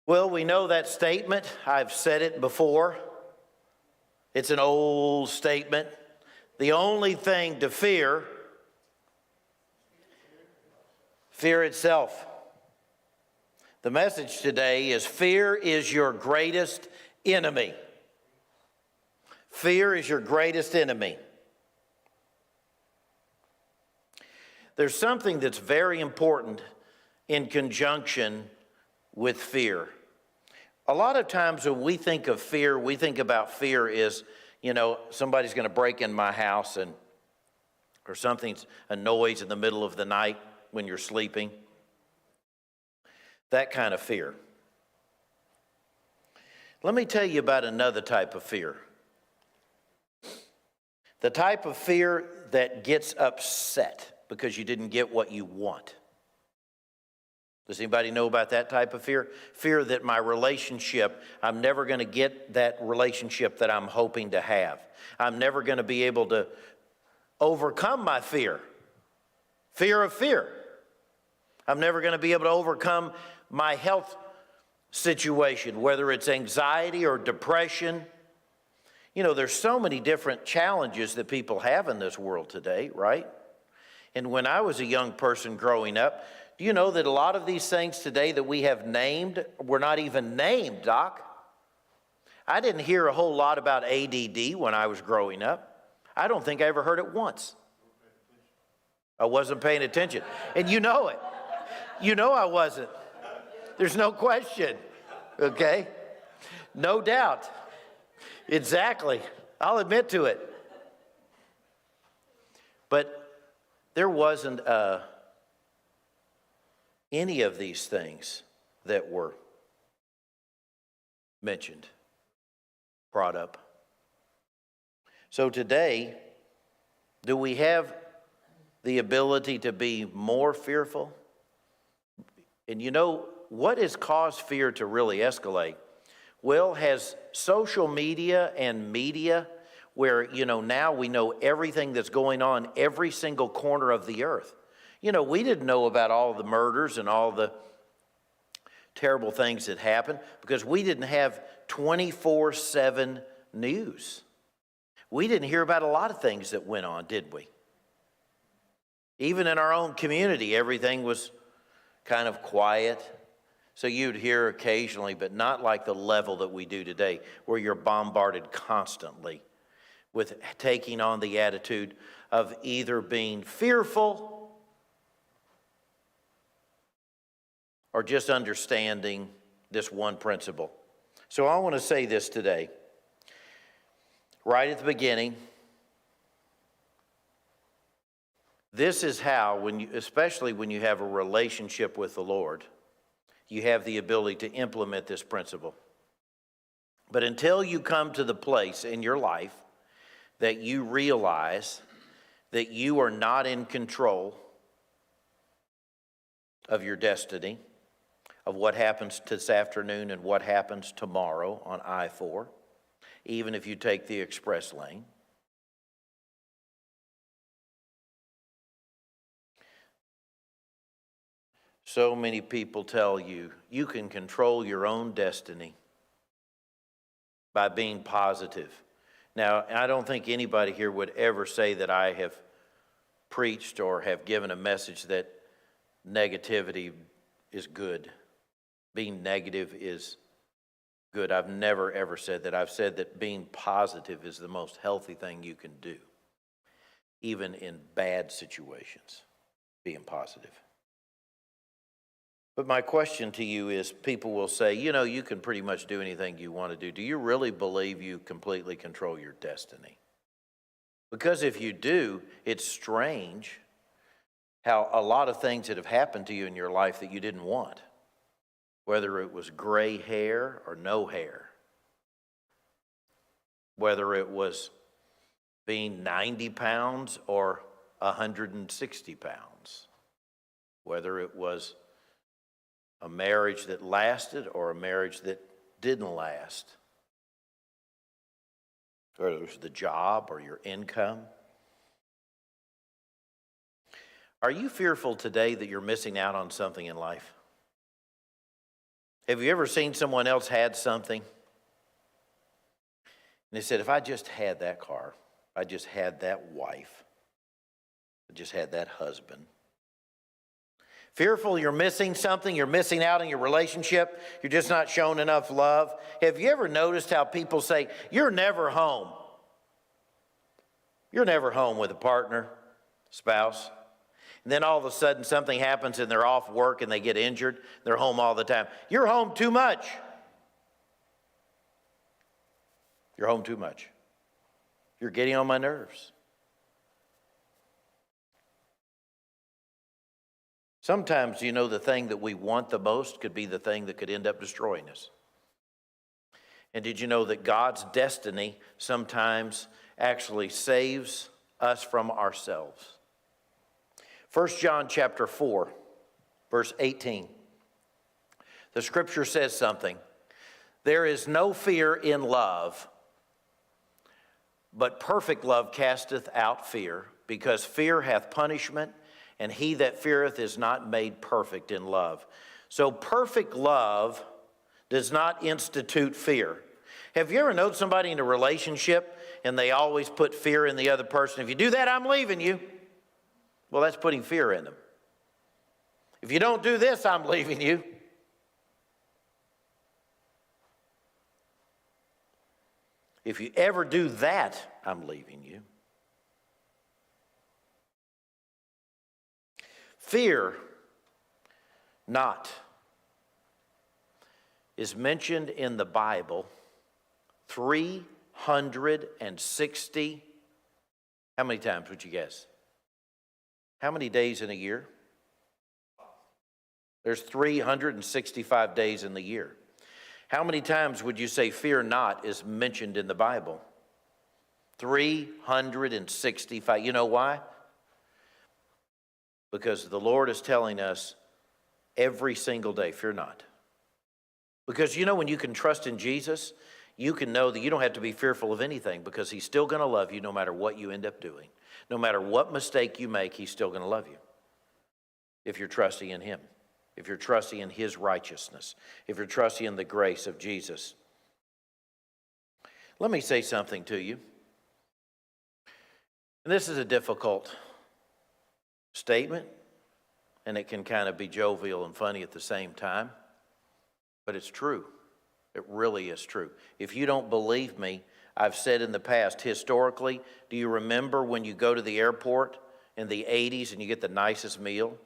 Well, we know that statement. I've said it before. It's an old statement. The only thing to fear itself. The message today is fear is your greatest enemy. Fear is your greatest enemy. There's something that's very important in conjunction with fear. A lot of times when we think of fear, we think about fear is, somebody's going to break in my house or something's a noise in the middle of the night when you're sleeping. That kind of fear. Let me tell you about another type of fear. The type of fear that gets upset because you didn't get what you want. Does anybody know about that type of fear? Fear that my relationship, I'm never going to get that relationship that I'm hoping to have. I'm never going to be able to overcome my fear. Fear of fear. I'm never going to be able to overcome my health situation, whether it's anxiety or depression. There's so many different challenges that people have in this world today, right? And when I was a young person growing up, do you know that a lot of these things today that we have named were not even named, Doc? I didn't hear a whole lot about ADD when I was growing up. I don't think I ever heard it once. I wasn't paying attention. And you know it. You know I wasn't. There's no question, okay? No doubt. Exactly. I'll admit to it. But there wasn't any of these things that were mentioned, brought up. So today, do we have the ability to be more fearful? And what has caused fear to really escalate? Well, has social media and media, where, now we know everything that's going on every single corner of the earth. We didn't know about all the murders and all the terrible things that happened because we didn't have 24/7 news. We didn't hear about a lot of things that went on, did we? Even in our own community, everything was kind of quiet. So you'd hear occasionally, but not like the level that we do today, where you're bombarded constantly with taking on the attitude of either being fearful or just understanding this one principle. So I want to say this today, right at the beginning. This is how, especially when you have a relationship with the Lord, you have the ability to implement this principle. But until you come to the place in your life that you realize that you are not in control of your destiny, of what happens this afternoon and what happens tomorrow on I-4, even if you take the express lane, so many people tell you, you can control your own destiny by being positive. Now, I don't think anybody here would ever say that I have preached or have given a message that negativity is good. Being negative is good. I've never, ever said that. I've said that being positive is the most healthy thing you can do, even in bad situations, being positive. But my question to you is, people will say, you can pretty much do anything you want to do. Do you really believe you completely control your destiny? Because if you do, it's strange how a lot of things that have happened to you in your life that you didn't want, whether it was gray hair or no hair, whether it was being 90 pounds or 160 pounds, whether it was a marriage that lasted or a marriage that didn't last, whether it was the job or your income. Are you fearful today that you're missing out on something in life? Have you ever seen someone else had something? And they said, if I just had that car, if I just had that wife, if I just had that husband. Fearful you're missing something, you're missing out in your relationship, you're just not shown enough love. Have you ever noticed how people say, you're never home? You're never home with a partner, spouse. And then all of a sudden something happens and they're off work and they get injured. They're home all the time. You're home too much. You're home too much. You're getting on my nerves. Sometimes, the thing that we want the most could be the thing that could end up destroying us. And did you know that God's destiny sometimes actually saves us from ourselves? 1 John chapter 4, verse 18. The scripture says something. There is no fear in love, but perfect love casteth out fear, because fear hath punishment, and he that feareth is not made perfect in love. So perfect love does not institute fear. Have you ever known somebody in a relationship and they always put fear in the other person? If you do that, I'm leaving you. Well, that's putting fear in them. If you don't do this, I'm leaving you. If you ever do that, I'm leaving you. Fear not is mentioned in the Bible 360, how many times would you guess? How many days in a year? There's 365 days in the year. How many times would you say fear not is mentioned in the Bible? 365. You know why? Because the Lord is telling us every single day, fear not. Because when you can trust in Jesus, you can know that you don't have to be fearful of anything, because he's still going to love you no matter what you end up doing. No matter what mistake you make, he's still going to love you. If you're trusting in him, if you're trusting in his righteousness, if you're trusting in the grace of Jesus. Let me say something to you. And this is a difficult statement, and it can kind of be jovial and funny at the same time, but it's true. It really is true. If you don't believe me, I've said in the past, historically, do you remember when you go to the airport in the 80s and you get the nicest meal?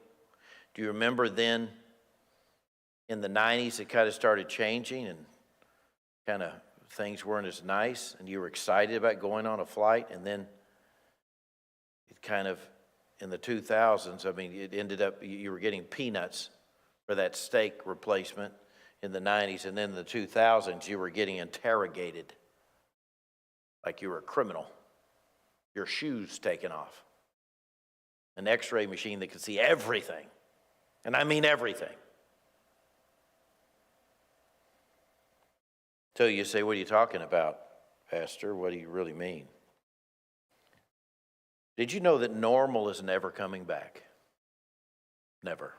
Do you remember then in the 90s it kind of started changing and kind of things weren't as nice and you were excited about going on a flight, and then it kind of in the 2000s, it ended up you were getting peanuts for that steak replacement in the 90s, and then in the 2000s you were getting interrogated like you were a criminal, your shoes taken off, an x-ray machine that could see everything, and I mean everything. So you say, what are you talking about, Pastor? What do you really mean? Did you know that normal is never coming back? Never.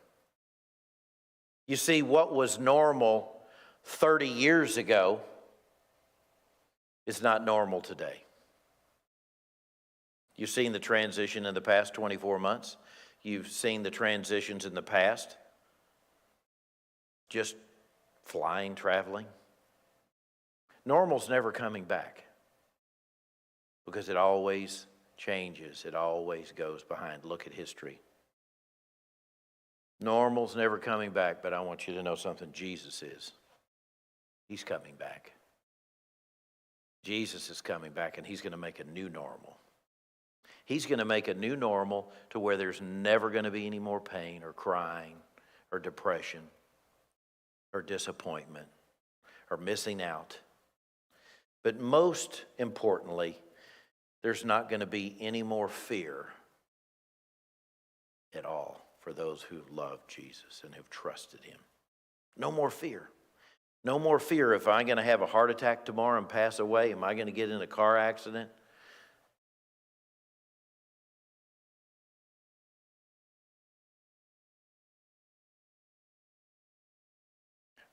You see, what was normal 30 years ago is not normal today. You've seen the transition in the past 24 months. You've seen the transitions in the past. Just flying, traveling. Normal's never coming back, because it always changes. It always goes behind. Look at history. Normal's never coming back, but I want you to know something. Jesus is. He's coming back. Jesus is coming back, and he's going to make a new normal. He's going to make a new normal to where there's never going to be any more pain or crying or depression or disappointment or missing out. But most importantly, there's not going to be any more fear at all for those who love Jesus and have trusted him. No more fear. No more fear if I'm going to have a heart attack tomorrow and pass away. Am I going to get in a car accident?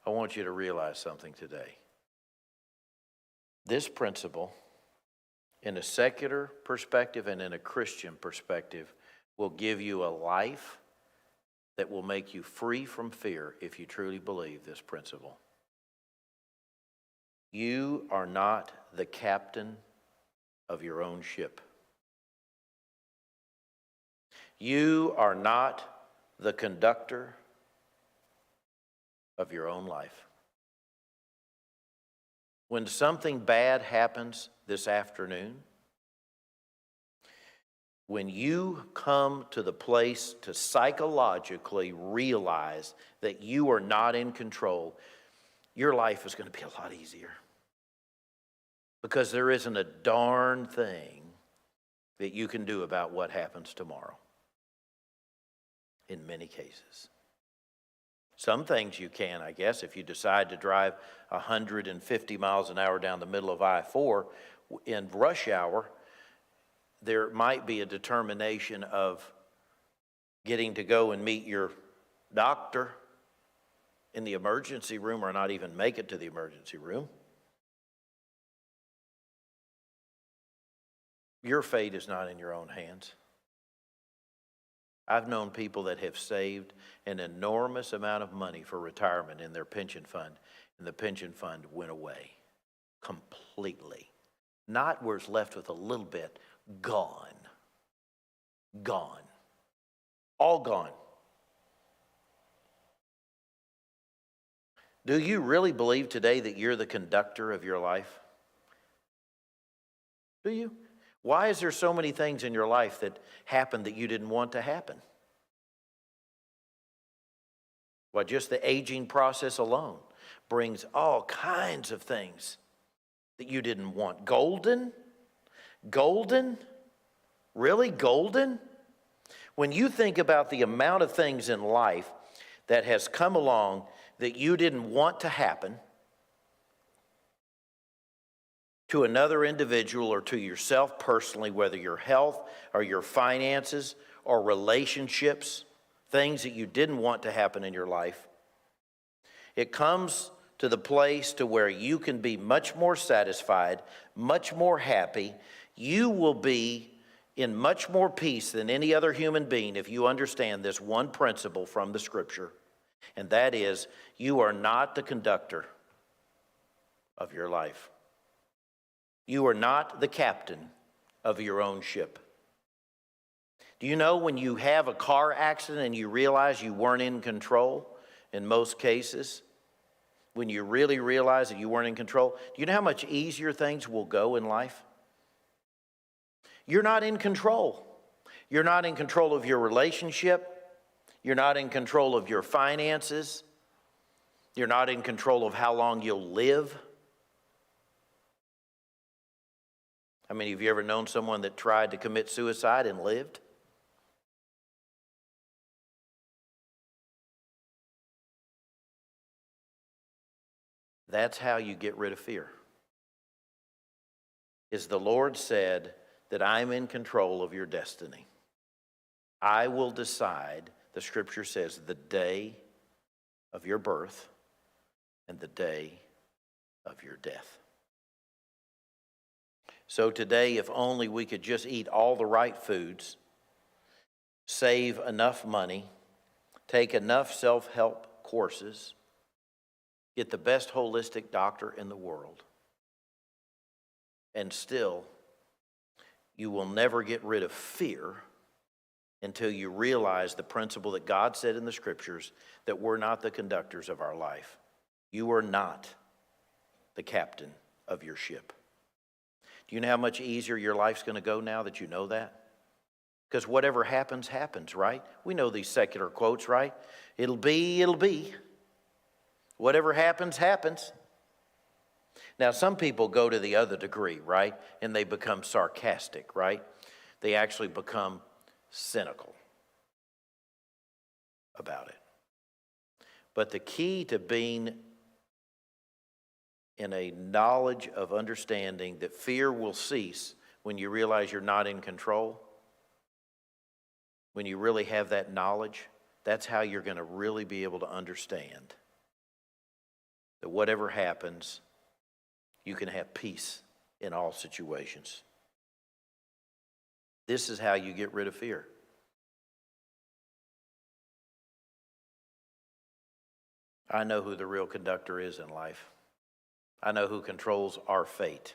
I want you to realize something today. This principle, in a secular perspective and in a Christian perspective, will give you a life that will make you free from fear if you truly believe this principle. You are not the captain of your own ship. You are not the conductor of your own life. When something bad happens this afternoon, when you come to the place to psychologically realize that you are not in control, your life is going to be a lot easier. Because there isn't a darn thing that you can do about what happens tomorrow. In many cases. Some things you can, I guess, if you decide to drive 150 miles an hour down the middle of I-4 in rush hour, there might be a determination of getting to go and meet your doctor in the emergency room or not even make it to the emergency room. Your fate is not in your own hands. I've known people that have saved an enormous amount of money for retirement in their pension fund, and the pension fund went away completely. Not where it's left with a little bit, gone. Gone. All gone. Do you really believe today that you're the conductor of your life? Do you? Why is there so many things in your life that happened that you didn't want to happen? Well, just the aging process alone brings all kinds of things that you didn't want. Golden? Golden? Really? Golden? When you think about the amount of things in life that has come along that you didn't want to happen, to another individual or to yourself personally, whether your health or your finances or relationships, things that you didn't want to happen in your life, it comes to the place to where you can be much more satisfied, much more happy. You will be in much more peace than any other human being if you understand this one principle from the Scripture, and that is, you are not the conductor of your life. You are not the captain of your own ship. Do you know when you have a car accident and you realize you weren't in control, in most cases, when you really realize that you weren't in control, do you know how much easier things will go in life? You're not in control. You're not in control of your relationship. You're not in control of your finances. You're not in control of how long you'll live. How many of you ever known someone that tried to commit suicide and lived? That's how you get rid of fear. Is the Lord said that I'm in control of your destiny. I will decide, the Scripture says, the day of your birth and the day of your death. So today, if only we could just eat all the right foods, save enough money, take enough self-help courses, get the best holistic doctor in the world, and still, you will never get rid of fear until you realize the principle that God said in the Scriptures, that we're not the conductors of our life. You are not the captain of your ship. Do you know how much easier your life's going to go now that you know that? Because whatever happens, happens, right? We know these secular quotes, right? It'll be, it'll be. Whatever happens, happens. Now, some people go to the other degree, right? And they become sarcastic, right? They actually become cynical about it. But the key to being in a knowledge of understanding that fear will cease when you realize you're not in control, when you really have that knowledge, that's how you're going to really be able to understand that whatever happens, you can have peace in all situations. This is how you get rid of fear. I know who the real conductor is in life. I know who controls our fate.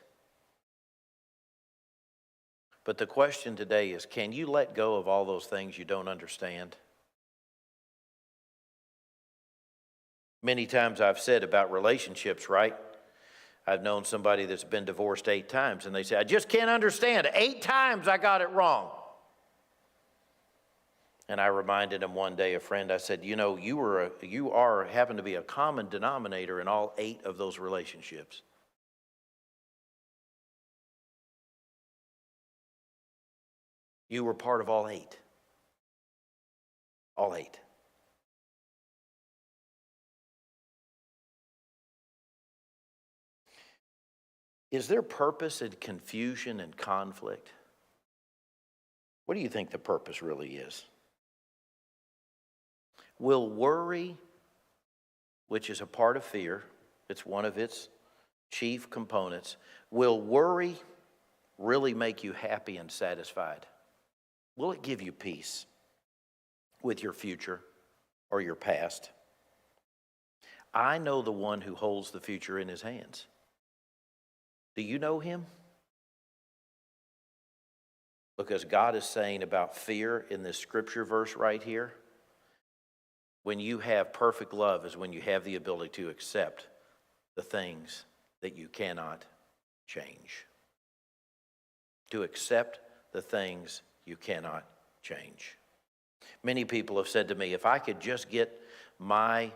But the question today is, can you let go of all those things you don't understand? Many times I've said about relationships, right? I've known somebody that's been divorced 8 times, and they say, I just can't understand. 8 times I got it wrong. And I reminded him one day, a friend, I said, you know, you happen to be a common denominator in all 8 of those relationships. You were part of all 8. All 8. Is there purpose in confusion and conflict? What do you think the purpose really is? Will worry, which is a part of fear, it's one of its chief components, will worry really make you happy and satisfied? Will it give you peace with your future or your past? I know the one who holds the future in his hands. Do you know him? Because God is saying about fear in this scripture verse right here, when you have perfect love is when you have the ability to accept the things that you cannot change. To accept the things you cannot change. Many people have said to me, if I could just get my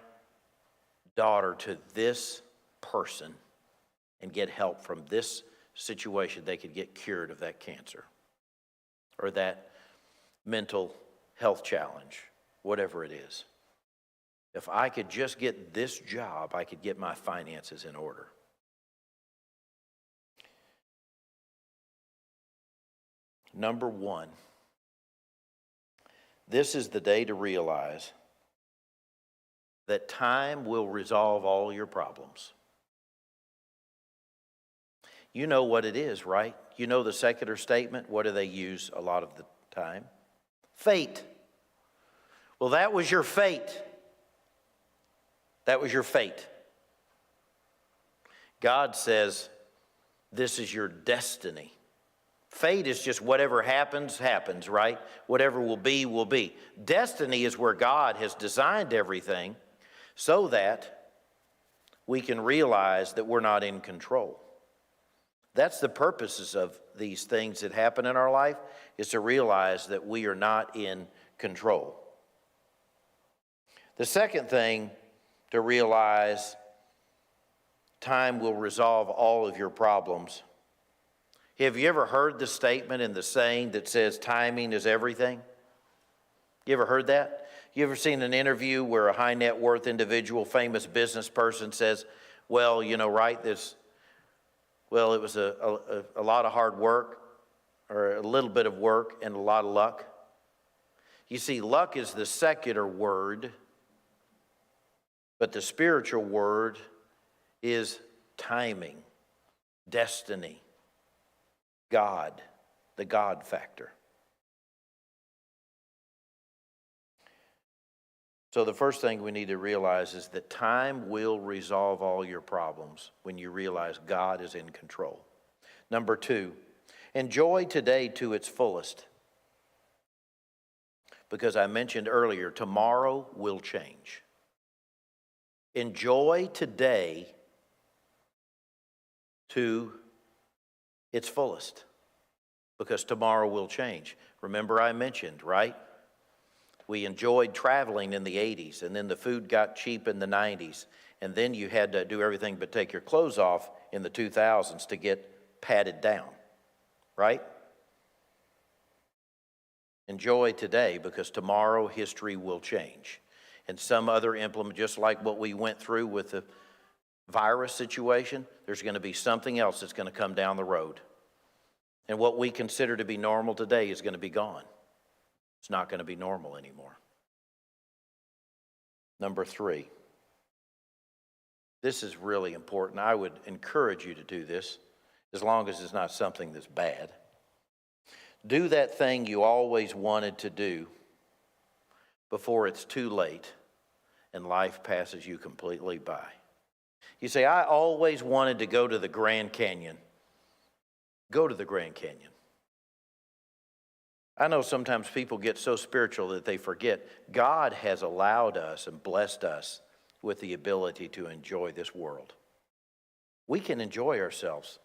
daughter to this person and get help from this situation, they could get cured of that cancer or that mental health challenge, whatever it is. If I could just get this job, I could get my finances in order. Number 1, this is the day to realize that time will resolve all your problems. You know what it is, right? You know the secular statement. What do they use a lot of the time? Fate. Well, that was your fate. That was your fate. God says, this is your destiny. Fate is just whatever happens, happens, right? Whatever will be, will be. Destiny is where God has designed everything so that we can realize that we're not in control. That's the purposes of these things that happen in our life, is to realize that we are not in control. The second thing to realize, time will resolve all of your problems. Have you ever heard the statement and the saying that says timing is everything? You ever heard that? You ever seen an interview where a high net worth individual, famous business person says, well, you know, right, it was a lot of hard work or a little bit of work and a lot of luck. You see, luck is the secular word, but the spiritual word is timing, destiny, God, the God factor. So the first thing we need to realize is that time will resolve all your problems when you realize God is in control. Number 2, enjoy today to its fullest. Because I mentioned earlier, tomorrow will change. Enjoy today to its fullest, because tomorrow will change. Remember I mentioned, right? We enjoyed traveling in the 80s, and then the food got cheap in the 90s, and then you had to do everything but take your clothes off in the 2000s to get patted down, right? Enjoy today, because tomorrow history will change. And some other implement, just like what we went through with the virus situation, there's going to be something else that's going to come down the road. And what we consider to be normal today is going to be gone. It's not going to be normal anymore. Number 3, This is really important. I would encourage you to do this, as long as it's not something that's bad. Do that thing you always wanted to do before it's too late and life passes you completely by. You say, I always wanted to go to the Grand Canyon. Go to the Grand Canyon. I know sometimes people get so spiritual that they forget God has allowed us and blessed us with the ability to enjoy this world. We can enjoy ourselves.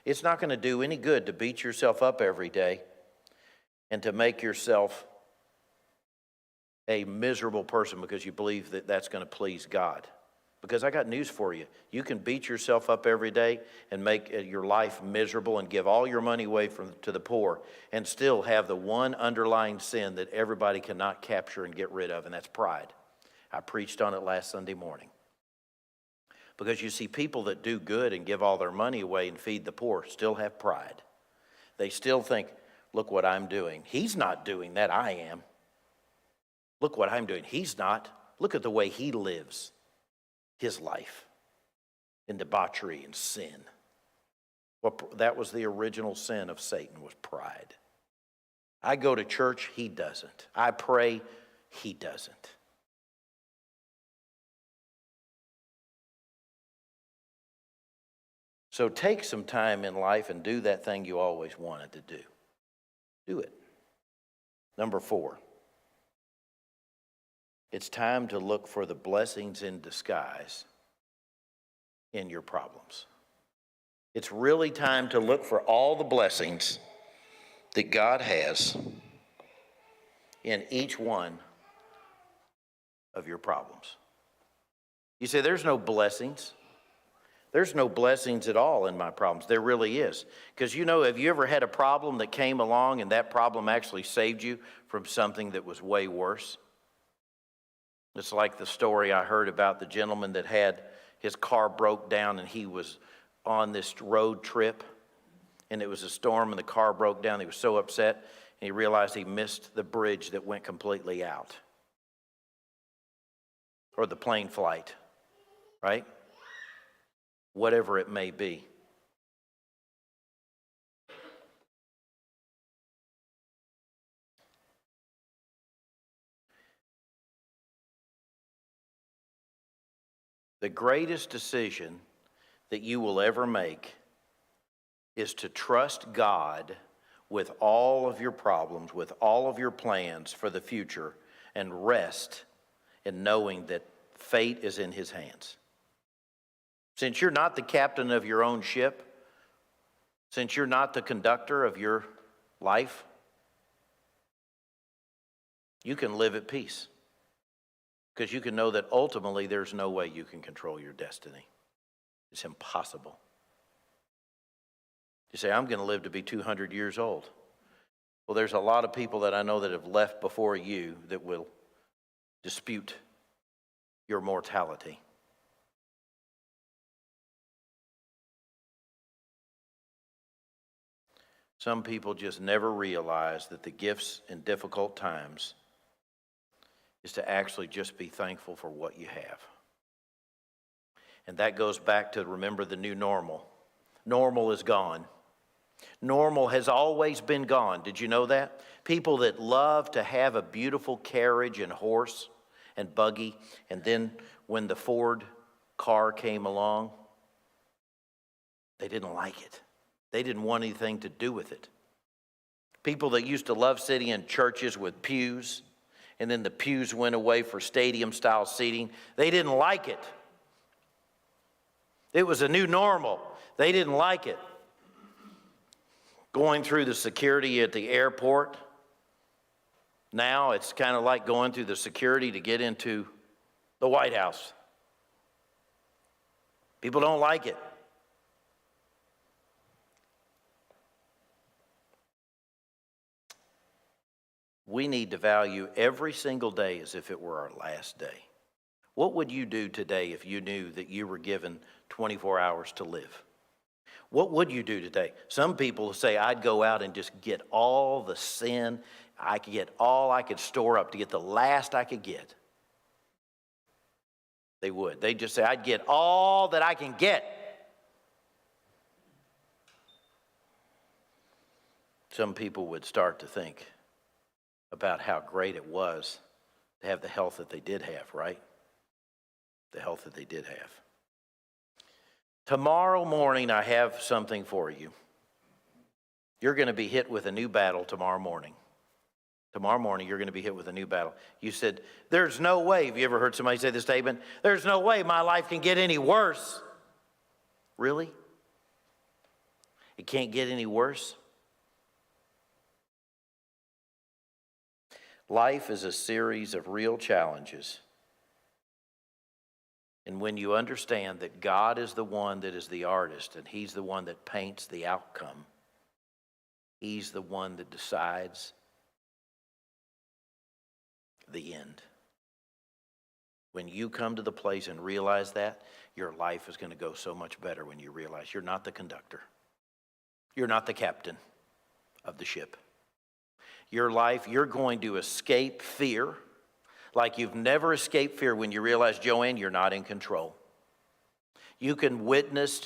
It's not going to do any good to beat yourself up every day and to make yourself a miserable person because you believe that that's going to please God. Because I got news for you. You can beat yourself up every day and make your life miserable and give all your money away to the poor and still have the one underlying sin that everybody cannot capture and get rid of, and that's pride. I preached on it last Sunday morning. Because you see, people that do good and give all their money away and feed the poor still have pride. They still think, look what I'm doing. He's not doing that, I am. Look what I'm doing. He's not. Look at the way he lives his life in debauchery and sin. Well, that was the original sin of Satan, was pride. I go to church, he doesn't. I pray, he doesn't. So take some time in life and do that thing you always wanted to do. Do it. Number 4. It's time to look for the blessings in disguise in your problems. It's really time to look for all the blessings that God has in each one of your problems. You say, there's no blessings. There's no blessings at all in my problems. There really is. Because have you ever had a problem that came along and that problem actually saved you from something that was way worse? It's like the story I heard about the gentleman that had his car broke down and he was on this road trip and it was a storm and the car broke down. He was so upset and he realized he missed the bridge that went completely out. Or the plane flight, right? Whatever it may be. The greatest decision that you will ever make is to trust God with all of your problems, with all of your plans for the future, and rest in knowing that fate is in his hands. Since you're not the captain of your own ship, since you're not the conductor of your life, you can live at peace. Because you can know that ultimately there's no way you can control your destiny. It's impossible. You say, I'm going to live to be 200 years old. Well, there's a lot of people that I know that have left before you that will dispute your mortality. Some people just never realize that the gifts in difficult times is to actually just be thankful for what you have. And that goes back to remember the new normal. Normal is gone. Normal has always been gone. Did you know that? People that love to have a beautiful carriage and horse and buggy, and then when the Ford car came along, they didn't like it. They didn't want anything to do with it. People that used to love sitting in churches with pews, and then the pews went away for stadium-style seating. They didn't like it. It was a new normal. They didn't like it. Going through the security at the airport, now it's kind of like going through the security to get into the White House. People don't like it. We need to value every single day as if it were our last day. What would you do today if you knew that you were given 24 hours to live? What would you do today? Some people say, I'd go out and just get all the sin. I could get all I could store up to get the last I could get. They would. They'd just say, I'd get all that I can get. Some people would start to think about how great it was to have the health that they did have, right? The health that they did have. Tomorrow morning, I have something for you. You're going to be hit with a new battle tomorrow morning. Tomorrow morning, you're going to be hit with a new battle. You said, there's no way. Have you ever heard somebody say this statement? There's no way my life can get any worse. Really? It can't get any worse? Life is a series of real challenges. And when you understand that God is the one that is the artist and He's the one that paints the outcome, He's the one that decides the end. When you come to the place and realize that, your life is going to go so much better when you realize you're not the conductor. You're not the captain of the ship. Your life, you're going to escape fear like you've never escaped fear when you realize, Joanne, you're not in control. You can witness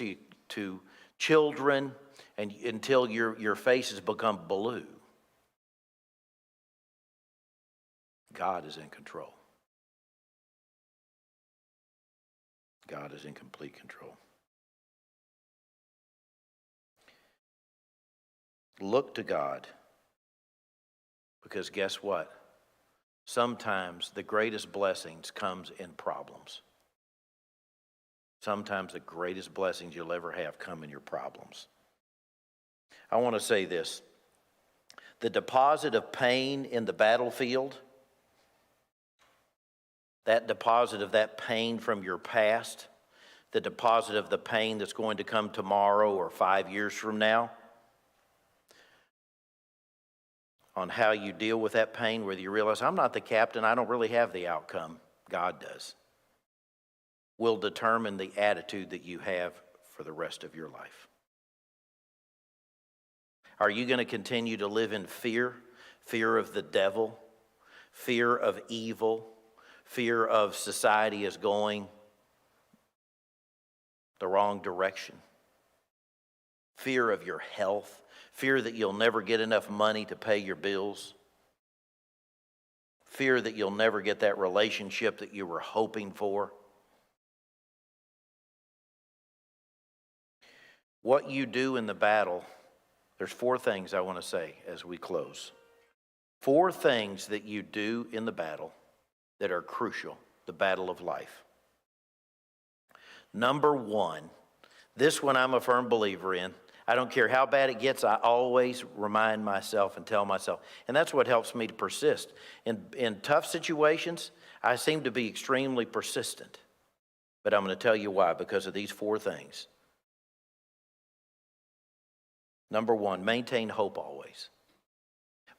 to children and until your face has become blue. God is in control. God is in complete control. Look to God, because guess what? Sometimes the greatest blessings comes in problems. Sometimes the greatest blessings you'll ever have come in your problems. I want to say this. The deposit of pain in the battlefield, that deposit of that pain from your past, the deposit of the pain that's going to come tomorrow or 5 years from now, on how you deal with that pain, whether you realize, I'm not the captain, I don't really have the outcome, God does, will determine the attitude that you have for the rest of your life. Are you going to continue to live in fear? Fear of the devil, fear of evil, fear of society is going the wrong direction, fear of your health, fear that you'll never get enough money to pay your bills, fear that you'll never get that relationship that you were hoping for? What you do in the battle, there's 4 things I want to say as we close. 4 things that you do in the battle that are crucial, the battle of life. Number 1, this one I'm a firm believer in. I don't care how bad it gets, I always remind myself and tell myself. And that's what helps me to persist. In tough situations, I seem to be extremely persistent. But I'm going to tell you why, because of these 4 things. Number 1, maintain hope always.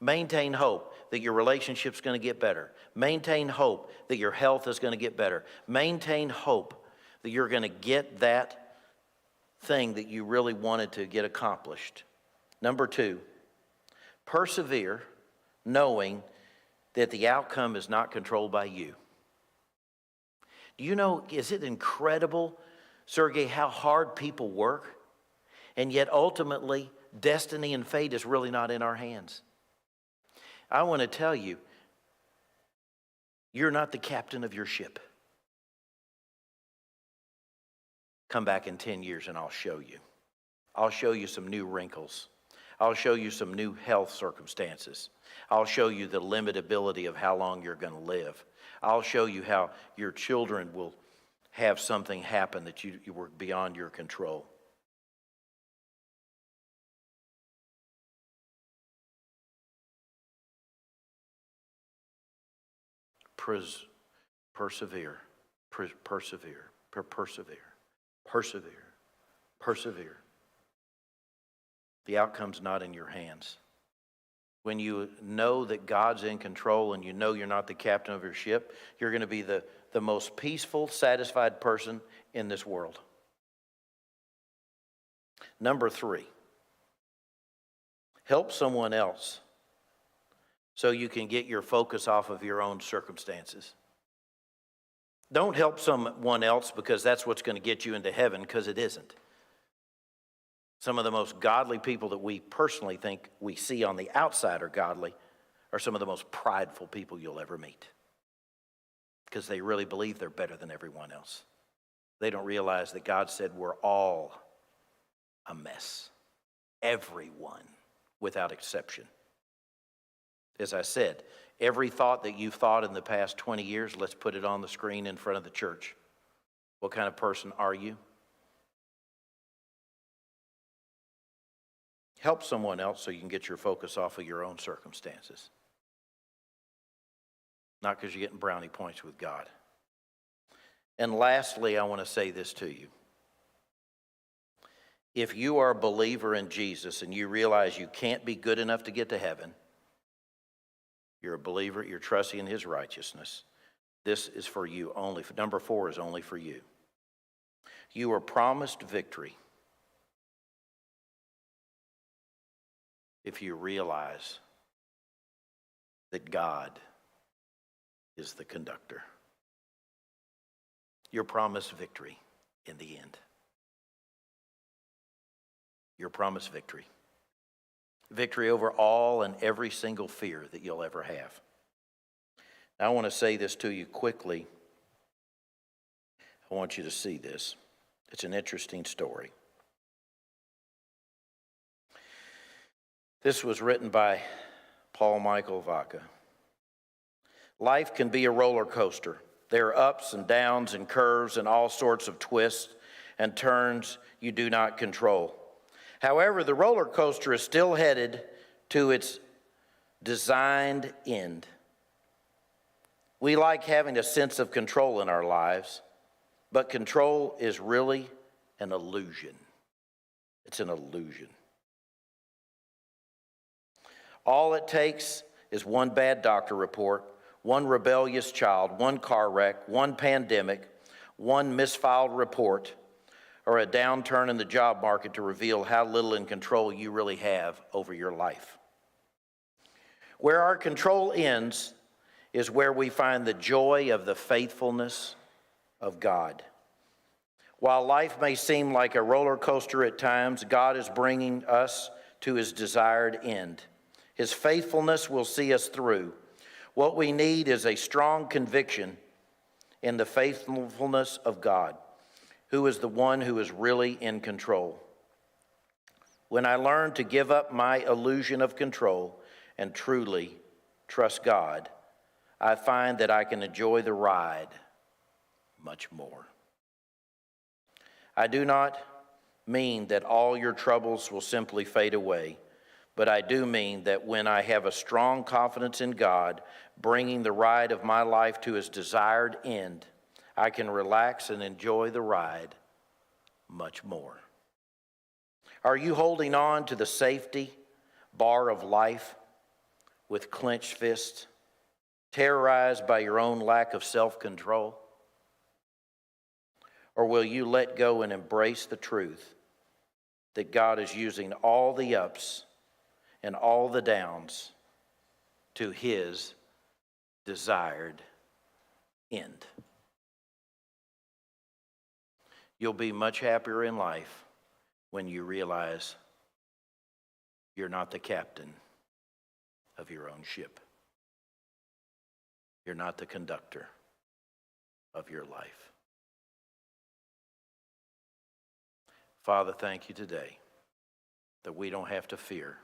Maintain hope that your relationship's going to get better. Maintain hope that your health is going to get better. Maintain hope that you're going to get that thing that you really wanted to get accomplished. Number 2, persevere knowing that the outcome is not controlled by you. Do you know, is it incredible, Sergey, how hard people work? And yet ultimately, destiny and fate is really not in our hands. I want to tell you, you're not the captain of your ship. Come back in 10 years and I'll show you. I'll show you some new wrinkles. I'll show you some new health circumstances. I'll show you the limitability of how long you're going to live. I'll show you how your children will have something happen that you were beyond your control. Persevere. The outcome's not in your hands. When you know that God's in control and you know you're not the captain of your ship, you're going to be the most peaceful, satisfied person in this world. Number 3, help someone else so you can get your focus off of your own circumstances. Don't help someone else because that's what's going to get you into heaven, because it isn't. Some of the most godly people that we personally think we see on the outside are godly are some of the most prideful people you'll ever meet, because they really believe they're better than everyone else. They don't realize that God said we're all a mess. Everyone, without exception. As I said, every thought that you've thought in the past 20 years, let's put it on the screen in front of the church. What kind of person are you? Help someone else so you can get your focus off of your own circumstances. Not because you're getting brownie points with God. And lastly, I want to say this to you. If you are a believer in Jesus and you realize you can't be good enough to get to heaven, you're a believer, you're trusting in his righteousness, this is for you only. Number 4 is only for you. You are promised victory if you realize that God is the conductor. You're promised victory in the end. You're promised victory. Victory over all and every single fear that you'll ever have. Now, I want to say this to you quickly. I want you to see this. It's an interesting story. This was written by Paul Michael Vaca. Life can be a roller coaster. There are ups and downs and curves and all sorts of twists and turns you do not control. However, the roller coaster is still headed to its designed end. We like having a sense of control in our lives, but control is really an illusion. It's an illusion. All it takes is one bad doctor report, one rebellious child, one car wreck, one pandemic, one misfiled report, or a downturn in the job market to reveal how little in control you really have over your life. Where our control ends is where we find the joy of the faithfulness of God. While life may seem like a roller coaster at times, God is bringing us to his desired end. His faithfulness will see us through. What we need is a strong conviction in the faithfulness of God, who is the one who is really in control. When I learn to give up my illusion of control and truly trust God, I find that I can enjoy the ride much more. I do not mean that all your troubles will simply fade away, but I do mean that when I have a strong confidence in God, bringing the ride of my life to his desired end, I can relax and enjoy the ride much more. Are you holding on to the safety bar of life with clenched fists, terrorized by your own lack of self-control? Or will you let go and embrace the truth that God is using all the ups and all the downs to his desired end? You'll be much happier in life when you realize you're not the captain of your own ship. You're not the conductor of your life. Father, thank you today that we don't have to fear